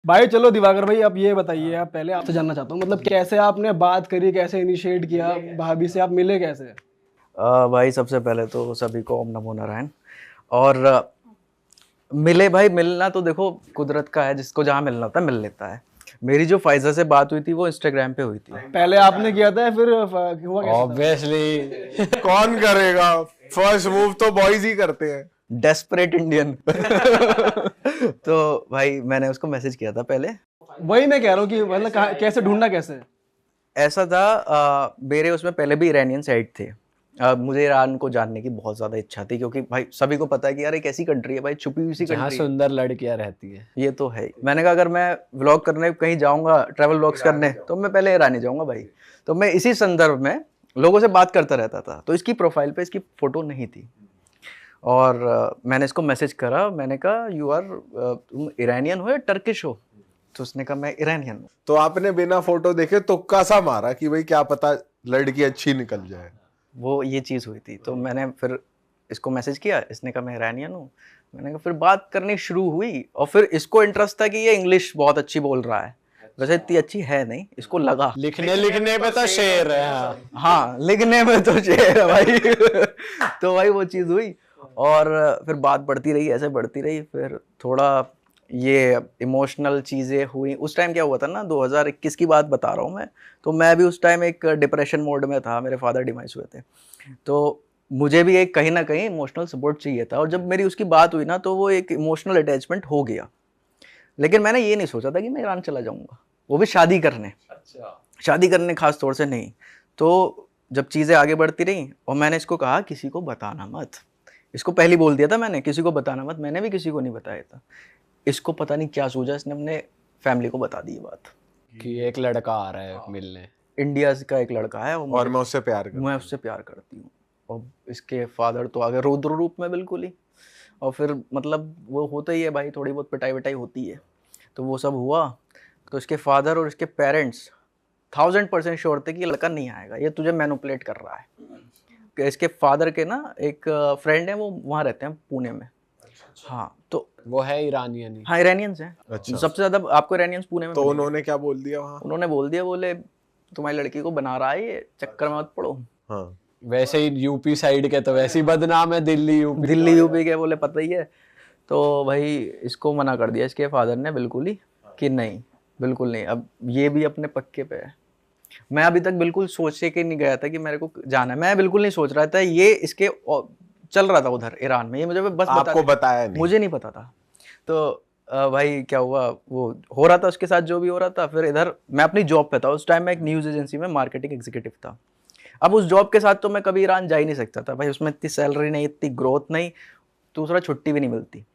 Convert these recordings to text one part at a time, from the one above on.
भाई चलो दिवाकर भाई, आप ये बताइए, आप पहले आपसे जानना चाहता हूँ, मतलब कैसे आपने बात करी, कैसे इनिशिएट किया, भाभी से आप मिले कैसे? भाई सबसे पहले तो सभी को ओम नमो नारायण। और मिले भाई, मिलना तो देखो कुदरत का है, जिसको जहाँ मिलना होता है मिल लेता है। मेरी जो फाइजा से बात हुई थी वो इंस्टाग्राम पे हुई थी। पहले आपने किया था, फिर हुआ कैसे था? ऑब्वियसली कौन करेगा, फर्स्ट मूव तो बॉयज ही करते हैं। Desperate Indian. तो भाई मैंने उसको मैसेज किया था पहले। वही मैं कह रहा हूँ कि मतलब कैसे ढूंढना कैसे? ऐसा था, मेरे उसमें पहले भी ईरानियन साइड थे। मुझे ईरान को जानने की बहुत ज़्यादा इच्छा थी, क्योंकि भाई सभी को पता है कि यार एक ऐसी कंट्री है भाई, छुपी हुई सी जहाँ कंट्री है। सुंदर लड़कियां रहती है। ये तो है ही। मैंने कहा अगर मैं व्लॉग करने कहीं जाऊंगा, ट्रैवल व्लॉग्स करने, तो मैं पहले ईरानी जाऊंगा भाई। तो मैं इसी संदर्भ में लोगों से बात करता रहता था। तो इसकी प्रोफाइल पे इसकी फ़ोटो नहीं थी। और मैंने इसको मैसेज करा, मैंने कहा यू आर, तुम ईरानियन हो या टर्किश हो? तो उसने कहा मैं ईरानियन हूँ। तो आपने बिना फोटो देखे तुक्का सा मारा कि भाई क्या पता लड़की अच्छी निकल जाए। वो ये चीज़ हुई थी। तो मैंने फिर इसको मैसेज किया, इसने कहा मैं ईरानियन हूँ। मैंने कहा, फिर बात करनी शुरू हुई। और फिर इसको इंटरेस्ट था कि ये इंग्लिश बहुत अच्छी बोल रहा है। वैसे इतनी अच्छी है नहीं, इसको लगा। लिखने पे तो शेर है। हाँ, लिखने में तो शेर है भाई। तो भाई वो चीज़ हुई। और फिर बात बढ़ती रही, ऐसे बढ़ती रही। फिर थोड़ा ये इमोशनल चीज़ें हुई। उस टाइम क्या हुआ था ना, 2021 की बात बता रहा हूँ मैं। तो मैं भी उस टाइम एक डिप्रेशन मोड में था, मेरे फादर डिमाइस हुए थे। तो मुझे भी एक कहीं ना कहीं इमोशनल सपोर्ट चाहिए था। और जब मेरी उसकी बात हुई ना, तो वो एक इमोशनल अटैचमेंट हो गया। लेकिन मैंने ये नहीं सोचा था कि मैं ईरान चला जाऊंगा, वो भी शादी करने। शादी करने खास तौर से नहीं। तो जब चीज़ें आगे बढ़ती रहीं, और मैंने इसको कहा किसी को बताना मत। इसको पहले बोल दिया था मैंने, किसी को बताना मत। मैंने भी किसी को नहीं बताया था। इसको पता नहीं क्या सूझा, इसने अपने फैमिली को बता दी ये बात कि एक लड़का आ रहा है मिलने, इंडिया का एक लड़का है और मैं उससे मैं उससे प्यार करती हूँ। और इसके फादर तो आगे रौद्र रूप में बिल्कुल ही। और फिर मतलब वो होता ही है भाई, थोड़ी बहुत पिटाई विटाई होती है। तो वो सब हुआ। तो इसके फादर और इसके पेरेंट्स 1000% श्योर थे कि ये लड़का नहीं आएगा, ये तुझे मैनिपुलेट कर रहा है। कि इसके फादर के ना एक फ्रेंड है, वो वहाँ रहते हैं पुणे में। हाँ तो वो है ईरानियन ही। हाँ, ईरानियंस हैं। अच्छा। सबसे ज़्यादा आपको ईरानियंस पुणे में तो मिलेंगे। उन्होंने क्या बोल दिया वहाँ? उन्होंने बोल दिया, बोले तुम्हारी लड़की को बना रहा है, ये चक्कर में मत पड़ो। हाँ, वैसे ही यूपी साइड के तो वैसे ही बदनाम है, दिल्ली यूपी के बोले पता ही है। तो भाई इसको मना कर दिया इसके फादर ने बिल्कुल ही, कि नहीं, बिल्कुल नहीं। अब ये भी अपने पक्के पे है। मैं अभी तक बिल्कुल सोच के नहीं गया था कि मेरे को जाना है। मैं बिल्कुल नहीं सोच रहा था। ये इसके चल रहा था उधर ईरान में, ये मुझे बस आपको बताया नहीं? मुझे नहीं पता था। तो भाई क्या हुआ, वो हो रहा था उसके साथ जो भी हो रहा था। फिर इधर मैं अपनी जॉब पे था उस टाइम। मैं एक न्यूज़ एजेंसी में मार्केटिंग एग्जीक्यूटिव था। अब उस जॉब के साथ तो मैं कभी ईरान जा ही नहीं सकता था भाई, उसमें इतनी सैलरी नहीं, इतनी ग्रोथ नहीं, दूसरा छुट्टी भी नहीं मिलती।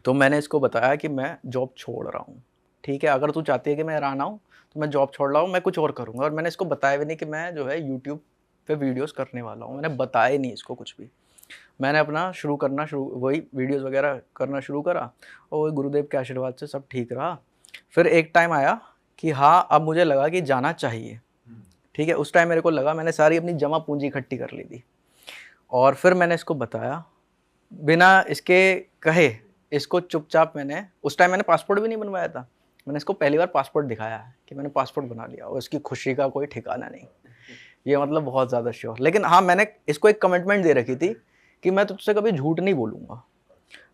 तो मैंने इसको बताया कि मैं जॉब छोड़ रहा हूँ, ठीक है, अगर तू चाहती है कि मैं ईरान आऊँ तो मैं जॉब छोड़ रहा हूँ, मैं कुछ और करूँगा। और मैंने इसको बताया भी नहीं कि मैं जो है यूट्यूब पे वीडियोस करने वाला हूँ। मैंने बताया ही नहीं इसको कुछ भी। मैंने अपना वही वीडियोस वगैरह करना शुरू करा। और वही गुरुदेव के आशीर्वाद से सब ठीक रहा। फिर एक टाइम आया कि हाँ, अब मुझे लगा कि जाना चाहिए, ठीक है। उस टाइम मेरे को लगा, मैंने सारी अपनी जमा पूंजी इकट्ठी कर ली थी। और फिर मैंने इसको बताया बिना इसके कहे। इसको चुपचाप मैंने, उस टाइम मैंने पासपोर्ट भी नहीं बनवाया था। मैंने इसको पहली बार पासपोर्ट दिखाया है कि मैंने पासपोर्ट बना लिया, और इसकी खुशी का कोई ठिकाना नहीं। ये मतलब बहुत ज़्यादा श्योर। लेकिन हाँ, मैंने इसको एक कमिटमेंट दे रखी थी कि मैं तुझसे कभी झूठ नहीं बोलूँगा।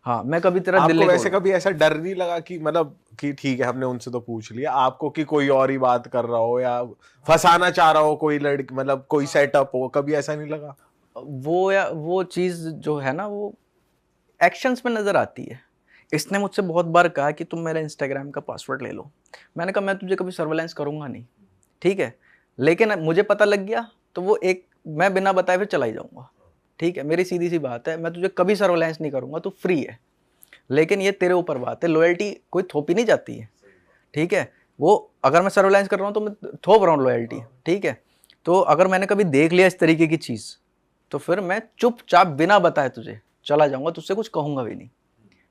हाँ, मैं कभी तेरा दिल आपको नहीं वैसे तोड़ूंगा। कभी ऐसा डर नहीं लगा कि मतलब कि ठीक है हमने उनसे तो पूछ लिया, आपको कि कोई और ही बात कर रहा हो या फंसाना चाह रहा हो कोई लड़की, मतलब कोई सेटअप हो, कभी ऐसा नहीं लगा? वो चीज़ जो है ना, वो एक्शंस में नज़र आती है। इसने मुझसे बहुत बार कहा कि तुम मेरा इंस्टाग्राम का पासवर्ड ले लो। मैंने कहा मैं तुझे कभी सर्वेलेंस करूँगा नहीं, ठीक है। लेकिन मुझे पता लग गया तो वो एक, मैं बिना बताए फिर चला ही जाऊँगा, ठीक है। मेरी सीधी सी बात है, मैं तुझे कभी सर्वेलेंस नहीं करूँगा, तू फ्री है। लेकिन ये तेरे ऊपर बात है, लॉयल्टी कोई थोपी नहीं जाती है, ठीक है। वो अगर मैं सर्वेलेंस कर रहा हूँ तो मैं थोप रहा हूँ लॉयल्टी, ठीक है। तो अगर मैंने कभी देख लिया इस तरीके की चीज़, तो फिर मैं चुपचाप बिना बताए तुझे चला जाऊँगा, तुझसे कुछ कहूँगा भी नहीं।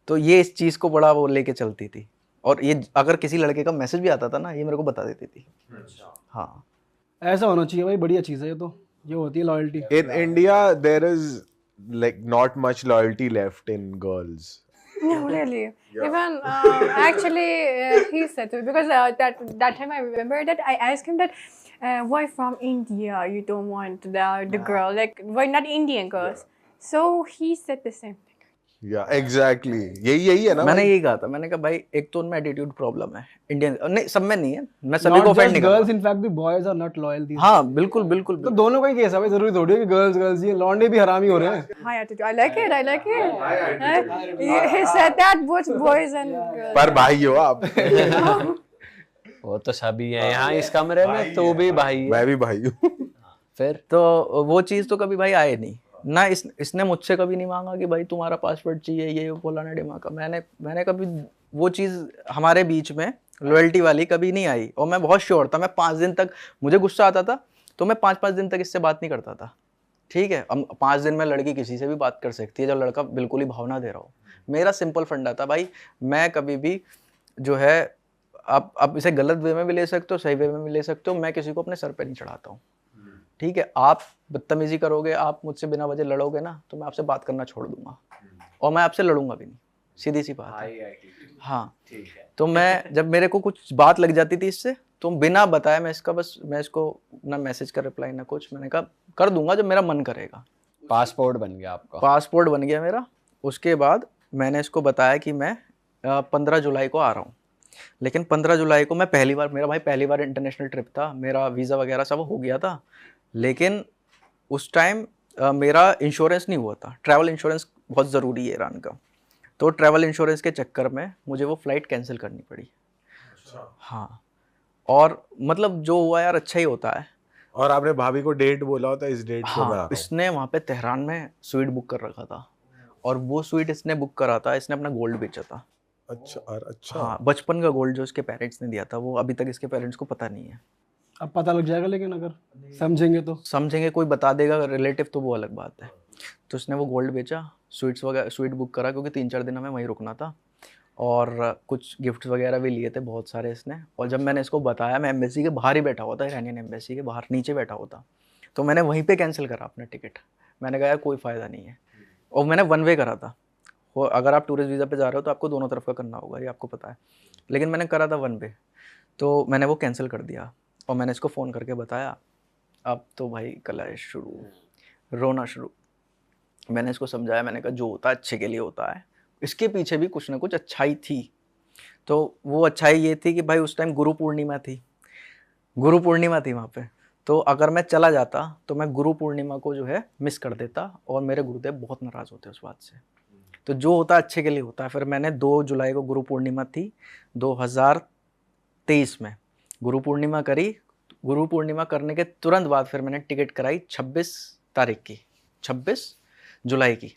तो ये इस चीज़ को बड़ा वो लेके चलती थी। और ये अगर किसी लड़के का मैसेज भी आता था ना, ये मेरे को बता देती थी। हाँ, ऐसा होना चाहिए भाई, बढ़िया चीज़ है ये तो। ये होती है loyalty. In India there is like not much loyalty left in girls. No, really. Even actually, he said to me because that time I remember that I asked him that why from India you don't want the girl, like why not Indian girls? So he said the same thing. या exactly यही है ना मैंने भाई। यही कहा था, मैंने कहा भाई एक तो उनमें एटीट्यूड प्रॉब्लम है, इंडियन नहीं, सब में नहीं है, मैं सभी को Not ऑफेंड just नहीं girls, करता। in fact, the boys are not loyal these हाँ बिल्कुल बिल्कुल तो दोनों का ही केस है भाई, जरूरी थोड़ी है कि गर्ल्स गर्ल्स ये लौंडे भी हरामी हो रहे हैं। High attitude. I like it. I like it. He said that both boys and girls. पर भाई हो आप। वो तो सभी है यहाँ इस कमरे में, तो भी भाई है। मैं भी भाई हूँ। फिर तो वो चीज़ तो कभी भाई आए नहीं ना, इसने मुझसे कभी नहीं मांगा कि भाई तुम्हारा पासवर्ड चाहिए, ये फलाना डिमा का। मैंने कभी वो चीज़ हमारे बीच में लॉयल्टी वाली कभी नहीं आई। और मैं बहुत श्योर था, मैं 5 दिन तक, मुझे गुस्सा आता था तो मैं 5-5 दिन तक इससे बात नहीं करता था। ठीक है, अब 5 दिन में लड़की किसी से भी बात कर सकती है जब लड़का बिल्कुल ही भावना दे रहा हो। मेरा सिंपल फंडा था भाई, मैं कभी भी जो है, आप इसे गलत वे में भी ले सकते हो, सही वे में भी ले सकते हो, मैं किसी को अपने सर पे नहीं चढ़ाता हूँ। ठीक है, आप बदतमीजी करोगे, आप मुझसे बिना वजह लड़ोगे ना, तो मैं आपसे बात करना छोड़ दूंगा और मैं आपसे लड़ूंगा भी नहीं, सीधी सी बात है। हाँ, तो मैं जब मेरे को कुछ बात लग जाती थी इससे, तो बिना बताए मैं इसको ना मैसेज का रिप्लाई ना कुछ, मैंने कहा कर दूंगा जब मेरा मन करेगा। पासपोर्ट बन गया आपका? पासपोर्ट बन गया मेरा। उसके बाद मैंने इसको बताया कि मैं 15 जुलाई को आ रहा हूँ, लेकिन 15 जुलाई को मैं पहली बार इंटरनेशनल ट्रिप था, मेरा वीज़ा वगैरह सब हो गया था, लेकिन उस टाइम मेरा इंश्योरेंस नहीं हुआ था। ट्रैवल इंश्योरेंस बहुत ज़रूरी है ईरान का, तो ट्रैवल इंश्योरेंस के चक्कर में मुझे वो फ़्लाइट कैंसिल करनी पड़ी। हाँ, और मतलब जो हुआ यार अच्छा ही होता है। और आपने भाभी को डेट बोला होता इस डेट को मैं आ रहा हाँ, हूँ। इसने वहाँ पे तेहरान में स्वीट बुक कर रखा था, और वो स्वीट इसने बुक करा था, इसने अपना गोल्ड बेचा था। अच्छा। हाँ, बचपन का गोल्ड जो इसके पेरेंट्स ने दिया था, वो अभी तक इसके पेरेंट्स को पता नहीं है। अब पता लग जाएगा, लेकिन अगर समझेंगे तो समझेंगे, कोई बता देगा रिलेटिव, तो वो अलग बात है। तो इसने वो गोल्ड बेचा, स्वीट बुक करा, क्योंकि 3-4 दिन हमें वहीं रुकना था, और कुछ गिफ्ट्स वगैरह भी लिए थे बहुत सारे इसने। और जब मैंने इसको बताया, मैं एम्बेसी के बाहर ही बैठा हुआ था, ईरानियन एम्बेसी के बाहर नीचे बैठा हुआ था, तो मैंने वहीं पे कैंसिल करा अपना टिकट। मैंने कहा यार कोई फ़ायदा नहीं है, और मैंने 1 वे करा था। वो अगर आप टूरिस्ट वीज़ा पे जा रहे हो तो आपको दोनों तरफ का करना होगा, ये आपको पता है, लेकिन मैंने करा था 1 वे, तो मैंने वो कैंसिल कर दिया। और मैंने इसको फ़ोन करके बताया, अब तो भाई कलेश शुरू, रोना शुरू। मैंने इसको समझाया, मैंने कहा जो होता है अच्छे के लिए होता है, इसके पीछे भी कुछ ना कुछ अच्छाई थी। तो वो अच्छाई ये थी कि भाई उस टाइम गुरु पूर्णिमा थी वहाँ पे, तो अगर मैं चला जाता तो मैं गुरु पूर्णिमा को जो है मिस कर देता, और मेरे गुरुदेव बहुत नाराज़ होते उस बात से। तो जो होता है अच्छे के लिए होता है। फिर मैंने 2 जुलाई को, गुरु पूर्णिमा थी 2023 में, गुरु पूर्णिमा करी। गुरु पूर्णिमा करने के तुरंत बाद फिर मैंने टिकट कराई 26 तारीख की, 26 जुलाई की।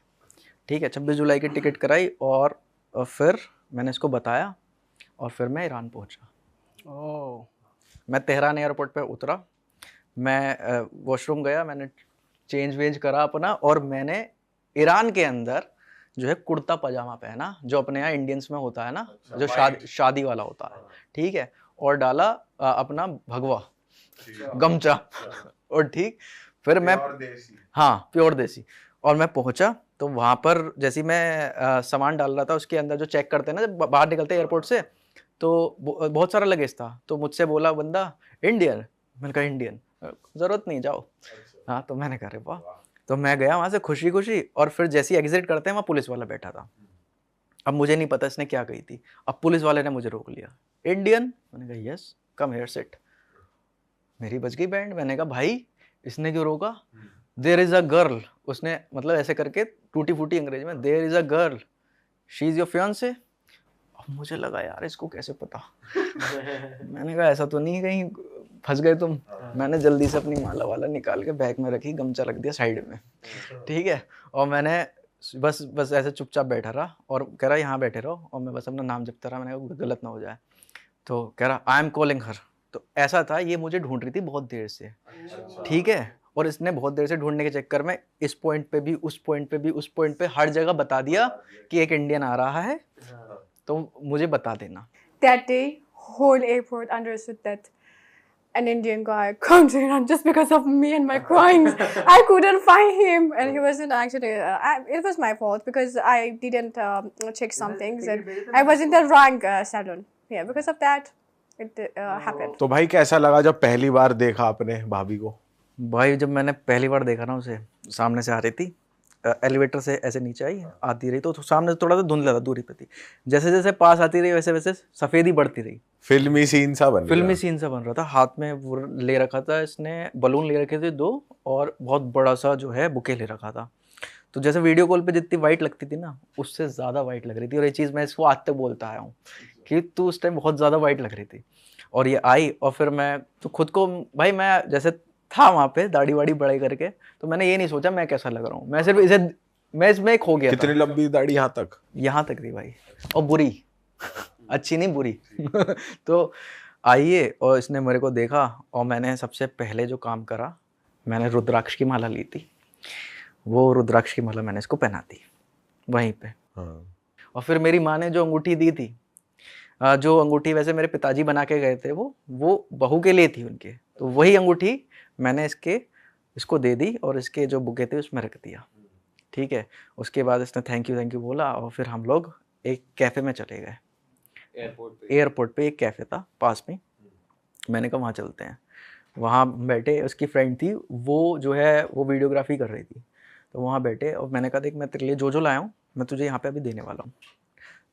ठीक है, 26 जुलाई की टिकट कराई, और फिर मैंने इसको बताया, और फिर मैं ईरान पहुंचा। ओह, मैं तेहरान एयरपोर्ट पे उतरा, मैं वॉशरूम गया, मैंने चेंज वेंज करा अपना, और मैंने ईरान के अंदर जो है कुर्ता पजामा पहना, जो अपने यहाँ इंडियंस में होता है ना, जो शादी वाला होता है। ठीक है, और डाला अपना भगवा गमछा, और ठीक फिर मैं, हाँ प्योर देसी। और मैं पहुंचा तो वहाँ पर जैसे मैं सामान डाल रहा था, उसके अंदर जो चेक करते हैं ना जब बाहर निकलते हैं एयरपोर्ट से, तो बहुत सारा लगेज था। तो मुझसे बोला बंदा, इंडियन? मैंने कहा इंडियन, ज़रूरत नहीं, जाओ। हाँ, तो मैंने कहा अरे वाह। तो मैं गया वहाँ से खुशी खुशी, और फिर जैसे ही एग्जिट करते हैं वहाँ पुलिस वाला बैठा था। अब मुझे नहीं पता इसने क्या कही थी, अब पुलिस वाले ने मुझे रोक लिया, इंडियन? मैंने कहा यस, कम हियर सिट। मेरी बज गई बैंड। मैंने कहा भाई इसने क्यों रोका? देयर इज़ अ गर्ल, उसने मतलब ऐसे करके टूटी फूटी अंग्रेजी में, there is a girl, she is your fiancee. अब मुझे लगा यार इसको कैसे पता। मैंने कहा ऐसा तो नहीं कहीं फंस गए तुम? मैंने जल्दी से अपनी माला वाला निकाल के बैग में रखी, गमछा रख दिया साइड में। ठीक है, और मैंने बस ऐसे चुपचाप बैठा रहा, और कह रहा यहाँ बैठे रहो, और मैं बस अपना नाम जपता रहा। मैंने कहा गलत ना हो जाए। तो कह रहा आई एम कॉलिंग हर। तो ऐसा था, ये मुझे ढूंढ रही थी बहुत देर से। ठीक है, और इसने बहुत देर से ढूंढने के चक्कर में इस पॉइंट पे भी, उस पॉइंट पे भी, उस पॉइंट पे हर जगह बता दिया कि एक इंडियन आ रहा है, तो मुझे बता देना। That day, whole airport understood that an Indian guy comes in and just because of me and my crimes, I couldn't find him. And he wasn't actually, it was my fault because I didn't check some things and I was in the wrong salon. Yeah, because of that, it happened. तो भाई कैसा लगा जब पहली बार देखा आपने भाभी को? भाई जब मैंने पहली बार देखा ना उसे, सामने से आ रही थी, एलिवेटर से ऐसे नीचे आई, आती रही तो सामने थोड़ा सा धुंधला था, दूरी पे थी, जैसे जैसे पास आती रही वैसे वैसे सफेदी बढ़ती रही, फिल्मी सीन सा बन फिल्मी सीन सा बन रहा था। हाथ में वो ले रखा था इसने, बलून ले रखे थे 2 और बहुत बड़ा सा जो है बुके ले रखा था। तो जैसे वीडियो कॉल पे जितनी वाइट लगती थी ना, उससे ज़्यादा वाइट लग रही थी। और ये चीज़ मैं इसको आज तक बोलता आया हूँ कि तू उस टाइम बहुत ज़्यादा वाइट लग रही थी। और ये आई और फिर मैं तो खुद को, भाई मैं जैसे था वहाँ पे दाढ़ी वाड़ी बड़े करके, तो मैंने ये नहीं सोचा मैं कैसा लग रहा हूँ, मैं सिर्फ इसे, मैं इसमें खो गया। कितनी लंबी दाढ़ी? यहाँ तक? यहाँ तक थी भाई, और बुरी अच्छी नहीं बुरी तो आइए, और इसने मेरे को देखा और मैंने सबसे पहले जो काम करा, मैंने रुद्राक्ष की माला ली थी। वो रुद्राक्ष की माला मैंने इसको पहना दी वहीं पे। हाँ। और फिर मेरी माँ ने जो अंगूठी दी थी, जो अंगूठी वैसे मेरे पिताजी बना के गए थे, वो बहू के लिए थी उनके, तो वही अंगूठी मैंने इसको दे दी और इसके जो बुके थे उसमें रख दिया। ठीक है, उसके बाद इसने थैंक यू बोला और फिर हम लोग एक कैफ़े में चले गए। एयरपोर्ट पे एक कैफ़े था पास में, मैंने कहा वहाँ चलते हैं। वहाँ बैठे, उसकी फ्रेंड थी वो जो है वो वीडियोग्राफी कर रही थी, तो वहाँ बैठे और मैंने कहा देख मैं तेरे लिए जो लाया हूँ मैं तुझे यहाँ पे अभी देने वाला हूँ।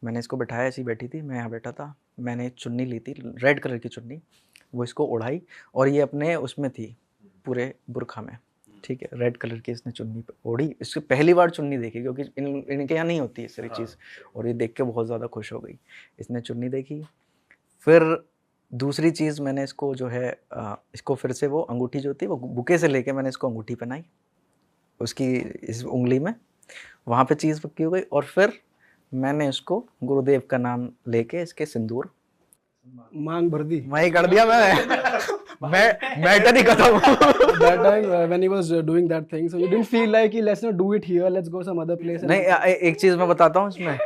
मैंने इसको बिठाया, ऐसी बैठी थी, मैं यहाँ बैठा था, मैंने चुन्नी ली थी रेड कलर की चुन्नी, वो इसको ओढ़ाई और ये अपने उसमें थी पूरे बुरखा में। ठीक है, रेड कलर की इसने चुन्नी ओढ़ी। इससे पहली बार चुन्नी देखी क्योंकि इनके यहाँ नहीं होती है सारी चीज़, और ये देख के बहुत ज़्यादा खुश हो गई। इसने चुन्नी देखी, फिर दूसरी चीज़ मैंने इसको जो है इसको फिर से वो अंगूठी जो थी वो बुके से लेके मैंने इसको अंगूठी पहनाई उसकी इस उंगली में, वहाँ पे चीज़ पक्की हो गई। और फिर मैंने इसको गुरुदेव का नाम लेके इसके सिंदूर मांग भर दी। वही कर दिया मैं मैटर ही खत्म। That time when he was doing that thing, so you didn't feel like let's not do it here, let's go some other place. नहीं, एक चीज़ मैं बताता हूँ इसमें,